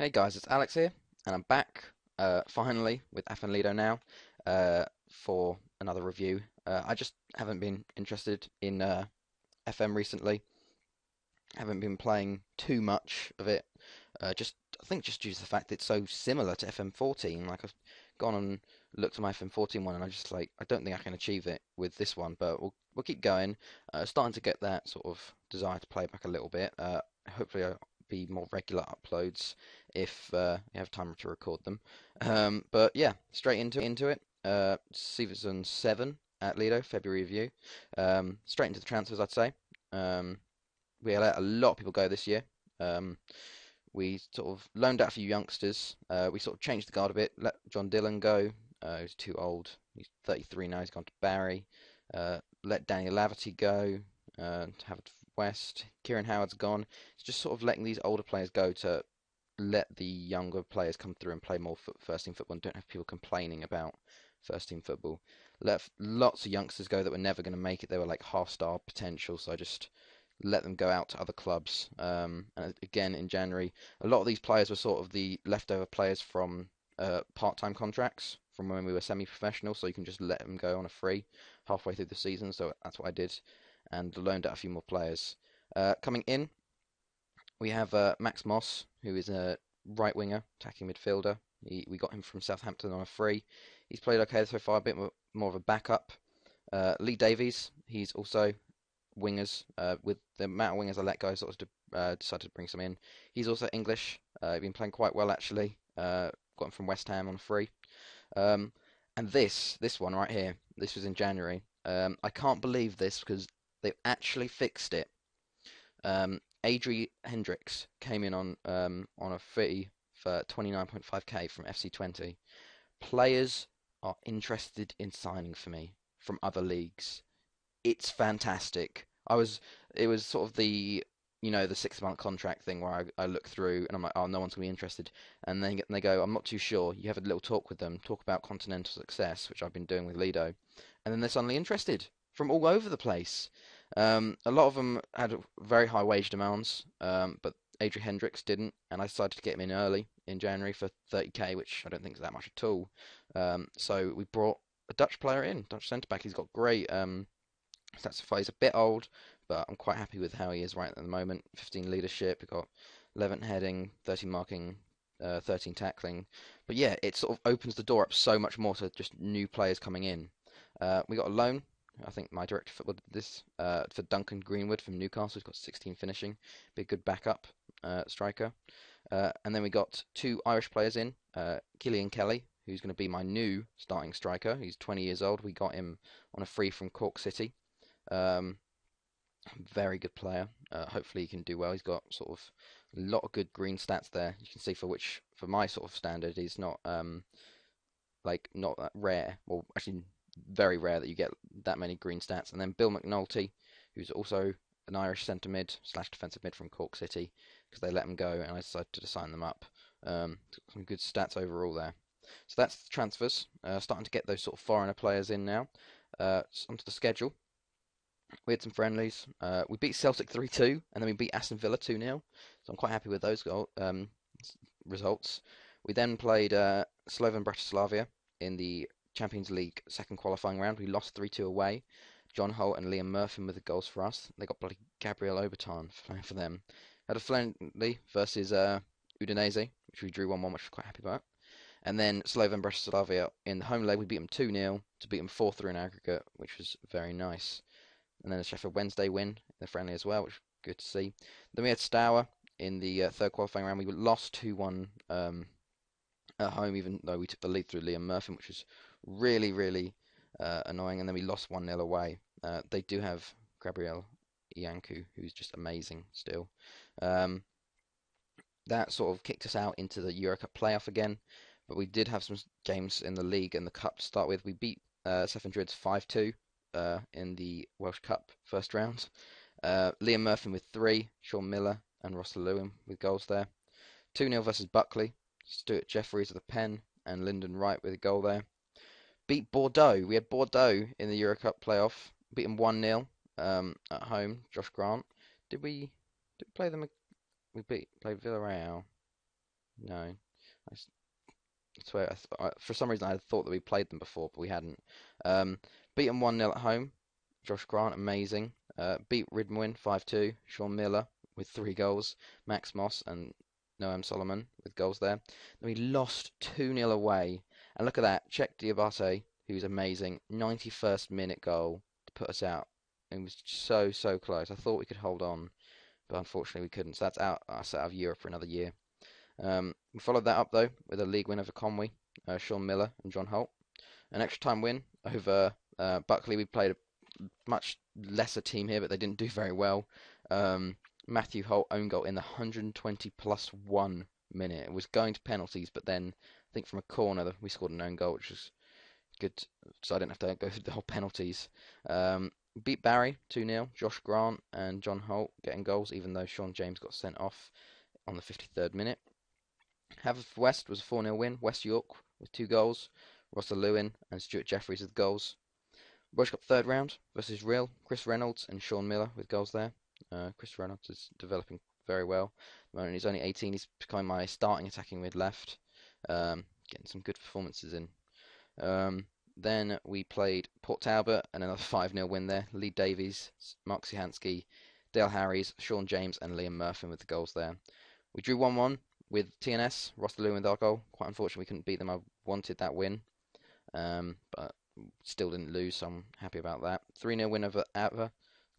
Hey guys, it's Alex here, and I'm back finally with Afan Lido now for another review. I just haven't been interested in FM recently. Haven't been playing too much of it. Just I think just due to the fact that it's so similar to FM14. Like I've gone and looked at my FM14 one, and I just like I don't think I can achieve it with this one. But we'll keep going. Starting to get that sort of desire to play back a little bit. Hopefully I'll be more regular uploads if you have time to record them. But yeah, straight into it. Season 7 at Lido, February review. Straight into the transfers, I'd say. Um, we let a lot of people go this year. Um, we sort of loaned out a few youngsters. We sort of changed the guard a bit. Let John Dillon go. He's too old. He's 33 now. He's gone to Barry. Let Daniel Laverty go to Havant West. Kieran Howard's gone. It's just sort of letting these older players go to let the younger players come through and play more first team football and don't have people complaining about first team football. Let lots of youngsters go that were never going to make it. They were like half star potential, so I just let them go out to other clubs. And again, in January, a lot of these players were sort of the leftover players from part-time contracts from when we were semi-professional, so you can just let them go on a free halfway through the season. So that's what I did, and loaned out a few more players. Coming in, we have Max Moss, who is a right winger, attacking midfielder. We got him from Southampton on a free. He's played okay so far, a bit more of a backup. Lee Davies, he's also wingers. With the amount of wingers I let go, I sort of decided to bring some in. He's also English. Been playing quite well actually. Got him from West Ham on free. Um, and this one right here, this was in January. I can't believe this because they've actually fixed it. Adri Hendricks came in on a fee for 29.5k from FC20. Players are interested in signing for me from other leagues. It's fantastic. It was sort of the 6 month contract thing where I look through and I'm like, oh, no one's gonna be interested. And then they go, I'm not too sure. You have a little talk with them, talk about continental success, which I've been doing with Lido, and then they're suddenly interested from all over the place. A lot of them had very high wage demands, but Adrian Hendricks didn't, and I decided to get him in early in January for 30k, which I don't think is that much at all. So we brought a Dutch player in, Dutch centre back. He's got great stats so far. He's a bit old, but I'm quite happy with how he is right at the moment. 15 leadership, he got 11 heading, 13 marking, 13 tackling. But yeah, it sort of opens the door up so much more to just new players coming in. We got a loan. I think my director of football did this for Duncan Greenwood from Newcastle. He's got 16 finishing, be a good backup striker. And then we got two Irish players in. Killian Kelly, who's going to be my new starting striker. He's 20 years old. We got him on a free from Cork City. Um, Very good player. Hopefully he can do well. He's got sort of a lot of good green stats there. You can see for my sort of standard, he's not not that rare. Well, actually, very rare that you get that many green stats. And then Bill McNulty, who's also an Irish centre mid slash defensive mid from Cork City, because they let him go, and I decided to sign them up. Some good stats overall there. So that's the transfers. Starting to get those sort of foreigner players in now. Onto the schedule. We had some friendlies. We beat Celtic 3-2, and then we beat Aston Villa 2-0. So I'm quite happy with those results. We then played Slovan Bratislava in the Champions League second qualifying round. We lost 3-2 away. John Holt and Liam Murphy with the goals for us. They got bloody Gabriel Obertan playing for them. Had a friendly versus Udinese, which we drew 1-1, which we're quite happy about. And then Slovan Bratislava in the home leg, we beat them 2-0 to beat them 4-3 in aggregate, which was very nice. And then a Sheffield Wednesday win in the friendly as well, which was good to see. Then we had Stour in the third qualifying round. We lost 2-1 at home, even though we took the lead through Liam Murphy, which was really, really annoying. And then we lost 1-0 away. They do have Gabriel Iancu, who's just amazing still. Um, that sort of kicked us out into the Euro Cup playoff again. But we did have some games in the league and the cup to start with. We beat Severn Druids 5-2 in the Welsh Cup first round. Liam Murphy with 3, Sean Miller and Ross Lewin with goals there. 2-0 versus Buckley, Stuart Jeffries with a pen and Lyndon Wright with a goal there. Beat Bordeaux. We had Bordeaux in the Euro Cup playoff. Beat them 1-0 at home. Josh Grant. Did we play them? We played Villarreal. No, I swear, for some reason I had thought that we played them before, but we hadn't. Um, Beat them 1-0 at home. Josh Grant, amazing. Beat Ridmwin 5-2. Sean Miller with 3 goals. Max Moss and Noam Solomon with goals there. Then we lost 2-0 away. And look at that. Czech Diabate, who's amazing. 91st minute goal to put us out. It was so, so close. I thought we could hold on, but unfortunately we couldn't. So that's us out of Europe for another year. We followed that up though with a league win over Conwy, Sean Miller and John Holt. An extra time win over Buckley. We played a much lesser team here, but they didn't do very well. Matthew Holt own goal in the 120 plus 1 minute. It was going to penalties, but then I think from a corner we scored an own goal, which was good, so I didn't have to go through the whole penalties. Beat Barry 2-0. Josh Grant and John Holt getting goals, even though Sean James got sent off on the 53rd minute. Haverford was a 4-0 win. West York with 2 goals. Rossa Lewin and Stuart Jeffries with goals. Welsh Cup third round versus Real. Chris Reynolds and Sean Miller with goals there. Chris Reynolds is developing very well. At the moment he's only 18. He's becoming my starting attacking mid left. Getting some good performances in. Then we played Port Talbot and another 5-0 win there. Lee Davies, Mark Sihansky, Dale Harries, Sean James and Liam Murphy with the goals there. We drew 1-1 with TNS, Ross Lewin with our goal. Quite unfortunately we couldn't beat them. I wanted that win, but still didn't lose, so I'm happy about that. 3-0 win over Ava,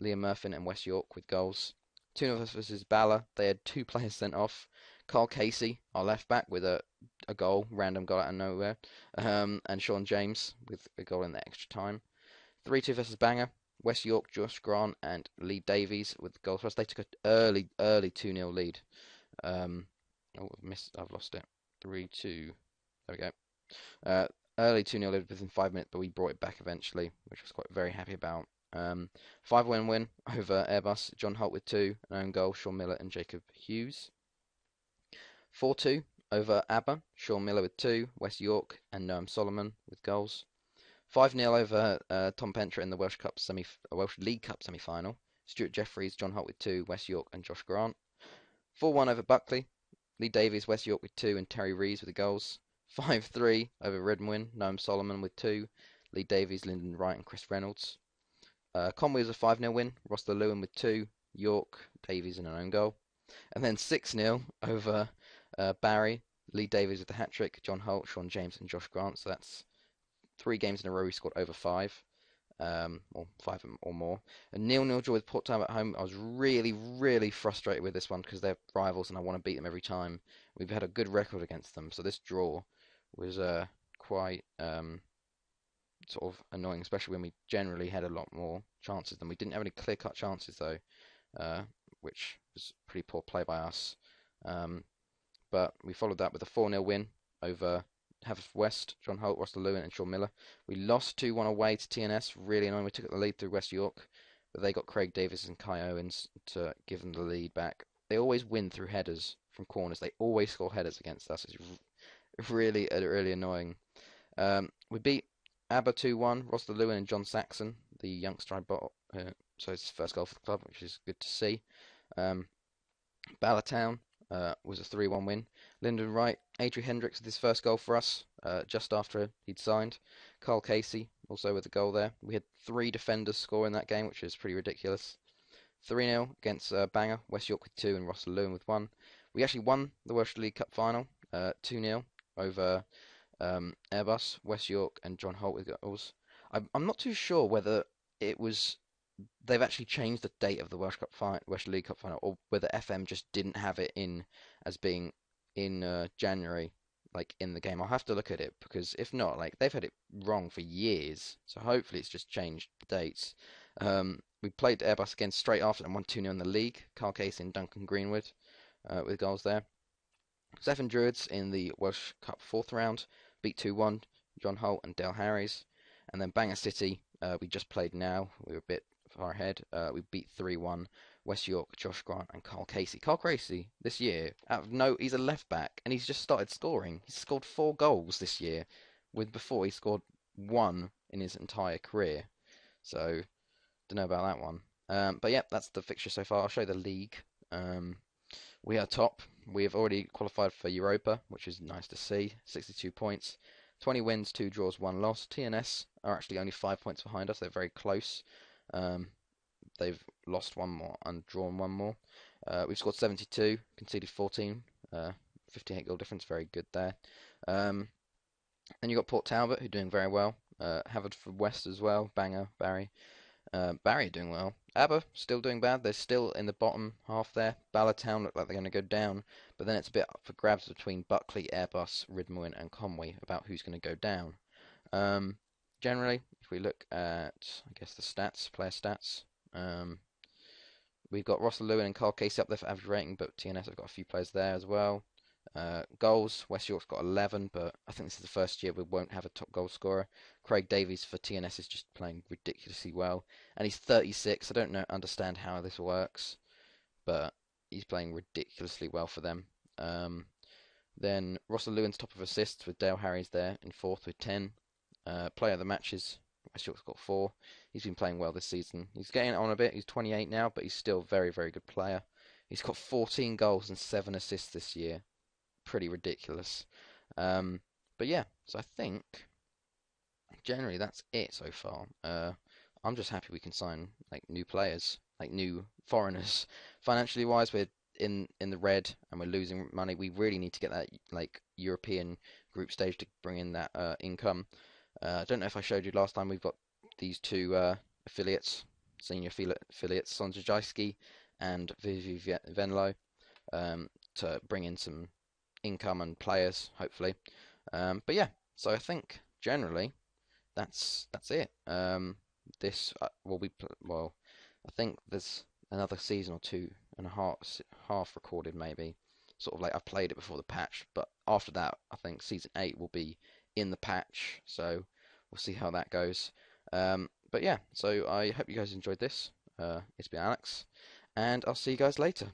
Liam Murphy and West York with goals. 2-0 versus Bala. They had 2 players sent off. Carl Casey, our left back, with a goal, random goal out of nowhere, and Sean James with a goal in the extra time. 3-2 versus Bangor. West York, Josh Grant and Lee Davies with goals for us. They took an early 2-0 lead. I've lost it. 3-2. There we go. Early 2-0 lead within 5 minutes, but we brought it back eventually, which I was quite very happy about. 5-1 win over Airbus. John Holt with 2, an own goal. Sean Miller and Jacob Hughes. 4-2 over ABBA. Sean Miller with 2, West York and Noam Solomon with goals. 5-0 over Tom Pentra in the Welsh League Cup semi-final. Stuart Jeffries, John Holt with 2, West York and Josh Grant. 4-1 over Buckley. Lee Davies, West York with 2 and Terry Reeves with the goals. 5-3 over Redmwin. Noam Solomon with 2, Lee Davies, Lyndon Wright and Chris Reynolds. Conway was a 5-0 win. Ross Lewin with 2, York, Davies and an own goal. And then 6-0 over Barry, Lee Davies with the hat-trick, John Holt, Sean James and Josh Grant. So that's 3 games in a row we scored over 5, or 5 or more. A 0-0 draw with Port Talbot at home. I was really, really frustrated with this one because they're rivals and I want to beat them every time. We've had a good record against them, so this draw was quite sort of annoying, especially when we generally had a lot more chances than we didn't have any clear-cut chances though, which was pretty poor play by us. But we followed that with a 4-0 win over Haverford, John Holt, Ross Lewin and Sean Miller. We lost 2-1 away to TNS, really annoying. We took the lead through West York, but they got Craig Davis and Kai Owens to give them the lead back. They always win through headers from corners. They always score headers against us. It's really annoying. We beat ABBA 2-1, Ross Lewin and John Saxon, the youngster I bought. So it's his first goal for the club, which is good to see. Ballatown was a 3-1 win. Lyndon Wright, Adrian Hendricks with his first goal for us, just after he'd signed. Carl Casey also with a goal there. We had 3 defenders score in that game, which is pretty ridiculous. 3-0 against Bangor, West York with 2 and Ross Lewin with 1. We actually won the Welsh League Cup final, 2-0 over Airbus, West York and John Holt with goals. I'm not too sure whether it was they've actually changed the date of the Welsh League Cup final, or whether FM just didn't have it in as being in January, like in the game. I'll have to look at it because if not, like they've had it wrong for years. So hopefully it's just changed the dates. We played Airbus again straight after and won 2-0 in the league. Carl Casey and Duncan Greenwood with goals there. Severn Druids in the Welsh Cup fourth round beat 2-1 John Holt and Dale Harries. And then Bangor City, we just played now. We were a bit far ahead. We beat 3-1 West York, Josh Grant and Carl Casey. Carl Casey this year, he's a left back and he's just started scoring. He's scored 4 goals this year, with before he scored 1 in his entire career. So don't know about that one. But yeah, that's the fixture so far. I'll show you the league. We are top. We have already qualified for Europa, which is nice to see. 62 points, 20 wins, 2 draws, 1 loss. TNS are actually only 5 points behind us. They're very close. Um, they've lost one more and drawn one more. We've scored 72, conceded 14. 58 goal difference, very good there. Um, then you've got Port Talbot, who are doing very well. Haverford West as well, Banger, Barry. Barry doing well. Aber still doing bad. They're still in the bottom half there. Ballatown look like they're going to go down, but then it's a bit up for grabs between Buckley, Airbus, Ridmoin, and Conway about who's going to go down. Um, Generally, if we look at, I guess, the stats, player stats, um, we've got Russell Lewin and Carl Casey up there for average rating, but TNS have got a few players there as well. Goals, West York's got 11, but I think this is the first year we won't have a top goal scorer. Craig Davies for TNS is just playing ridiculously well, and he's 36. I don't know, understand how this works, but he's playing ridiculously well for them. Then Russell Lewin's top of assists with Dale Harry's there in fourth with 10. Player of the matches, West York's got 4. He's been playing well this season. He's getting on a bit. He's 28 now, but he's still a very, very good player. He's got 14 goals and 7 assists this year. Pretty ridiculous. Um, but yeah, so I think generally that's it so far. I'm just happy we can sign like new players, like new foreigners. Financially wise, we're in the red and we're losing money. We really need to get that like European group stage to bring in that income. I don't know if I showed you last time. We've got these two affiliates, senior affiliates, Sonjajski and Vivi Venlo, to bring in some income and players, hopefully. But yeah, so I think generally that's it. This will be well. I think there's another season or two and a half recorded maybe. Sort of like I've played it before the patch, but after that, I think season 8 will be in the patch. So we'll see how that goes. But yeah, so I hope you guys enjoyed this. It's been Alex, and I'll see you guys later.